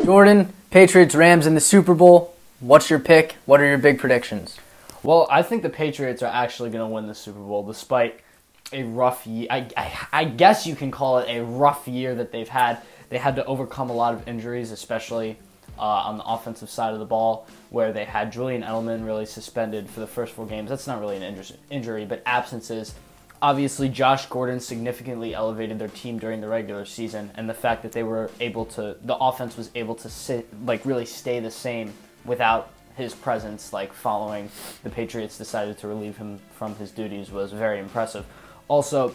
Jordan, Patriots, Rams in the Super Bowl. What's your pick? What are your big predictions? Well, I think the Patriots are actually going to win the Super Bowl despite a rough year. I guess you can call it a rough year that they've had. They had to overcome a lot of injuries, especially on the offensive side of the ball, where they had Julian Edelman really suspended for the first 4 games. That's not really an injury, but absences. Obviously, Josh Gordon significantly elevated their team during the regular season, and the fact that the offense was able to really stay the same without his presence, following the Patriots decided to relieve him from his duties, was very impressive. Also,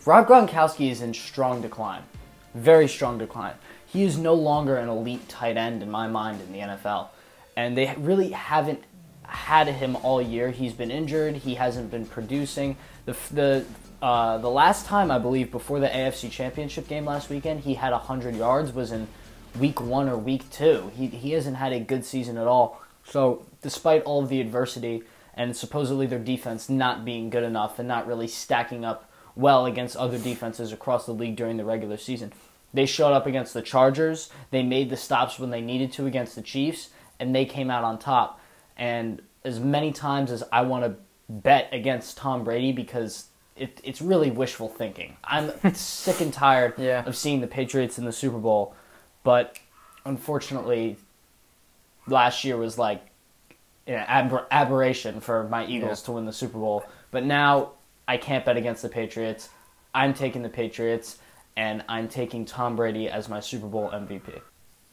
Rob Gronkowski is in strong decline, very strong decline. He is no longer an elite tight end in my mind in the NFL, and they really haven't had him all year. He's been injured. He hasn't been producing. The last time, I believe, before the AFC Championship game last weekend, he had 100 yards was in week 1 or week 2. He hasn't had a good season at all. So despite all of the adversity and supposedly their defense not being good enough and not really stacking up well against other defenses across the league during the regular season, they showed up against the Chargers. They made the stops when they needed to against the Chiefs, and they came out on top. And as many times as I want to bet against Tom Brady, because it's really wishful thinking. I'm sick and tired of seeing the Patriots in the Super Bowl, but unfortunately, last year was like an aberration for my Eagles to win the Super Bowl. But now I can't bet against the Patriots. I'm taking the Patriots, and I'm taking Tom Brady as my Super Bowl MVP.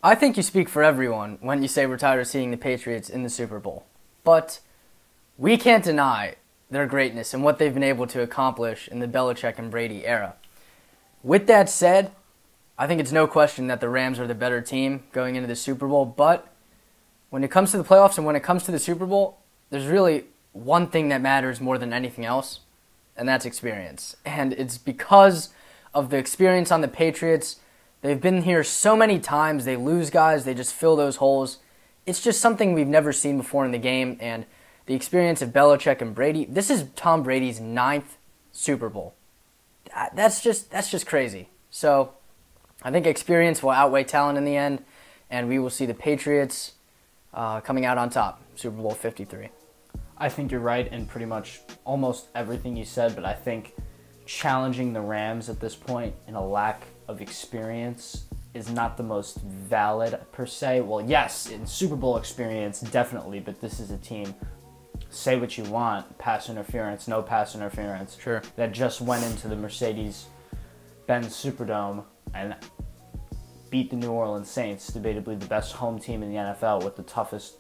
I think you speak for everyone when you say we're tired of seeing the Patriots in the Super Bowl. But we can't deny their greatness and what they've been able to accomplish in the Belichick and Brady era. With that said, I think it's no question that the Rams are the better team going into the Super Bowl. But when it comes to the playoffs and when it comes to the Super Bowl, there's really one thing that matters more than anything else, and that's experience. And it's because of the experience on the Patriots. They've been here so many times. They lose guys. They just fill those holes. It's just something we've never seen before in the game. And the experience of Belichick and Brady, this is Tom Brady's 9th Super Bowl. That's just crazy. So I think experience will outweigh talent in the end, and we will see the Patriots coming out on top, Super Bowl 53. I think you're right in pretty much almost everything you said, but I think challenging the Rams at this point in a lack of experience is not the most valid per se. Well, yes, in Super Bowl experience, definitely, but this is a team, say what you want, pass interference, no pass interference, sure, that just went into the Mercedes-Benz Superdome and beat the New Orleans Saints, debatably the best home team in the NFL with the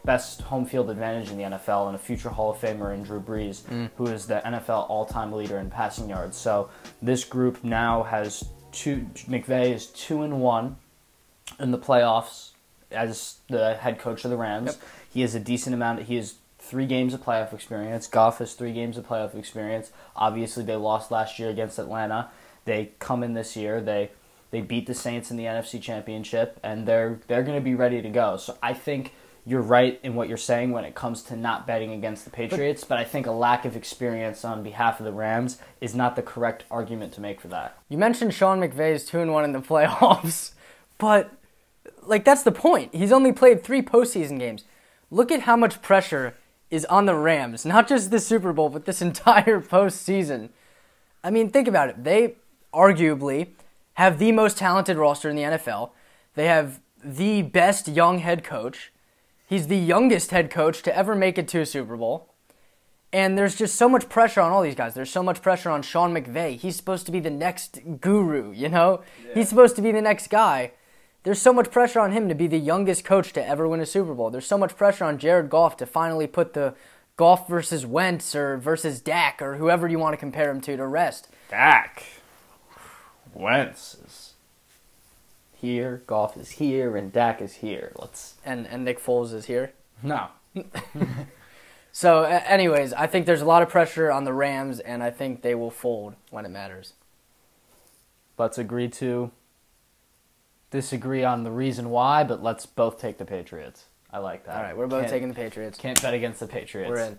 best home field advantage in the NFL, and a future Hall of Famer in Drew Brees, who is the NFL all-time leader in passing yards. So this group now has McVay is 2-1 in the playoffs as the head coach of the Rams. Yep. He has a decent amount. He has 3 games of playoff experience. Goff has 3 games of playoff experience. Obviously, they lost last year against Atlanta. They come in this year. They beat the Saints in the NFC Championship, and they're going to be ready to go. So I think you're right in what you're saying when it comes to not betting against the Patriots, but I think a lack of experience on behalf of the Rams is not the correct argument to make for that. You mentioned Sean McVay's 2-1 in the playoffs, but that's the point. He's only played 3 postseason games. Look at how much pressure is on the Rams, not just the Super Bowl, but this entire postseason. I mean, think about it. They arguably have the most talented roster in the NFL. They have the best young head coach. He's the youngest head coach to ever make it to a Super Bowl. And there's just so much pressure on all these guys. There's so much pressure on Sean McVay. He's supposed to be the next guru, you know? Yeah. He's supposed to be the next guy. There's so much pressure on him to be the youngest coach to ever win a Super Bowl. There's so much pressure on Jared Goff to finally put the Goff versus Wentz or versus Dak or whoever you want to compare him to rest. Dak. Wentz is here, Goff is here, and Dak is here. And Nick Foles is here? No. So, anyways, I think there's a lot of pressure on the Rams, and I think they will fold when it matters. Let's agree to disagree on the reason why, but let's both take the Patriots. I like that. All right, we're both taking the Patriots. Can't bet against the Patriots. We're in.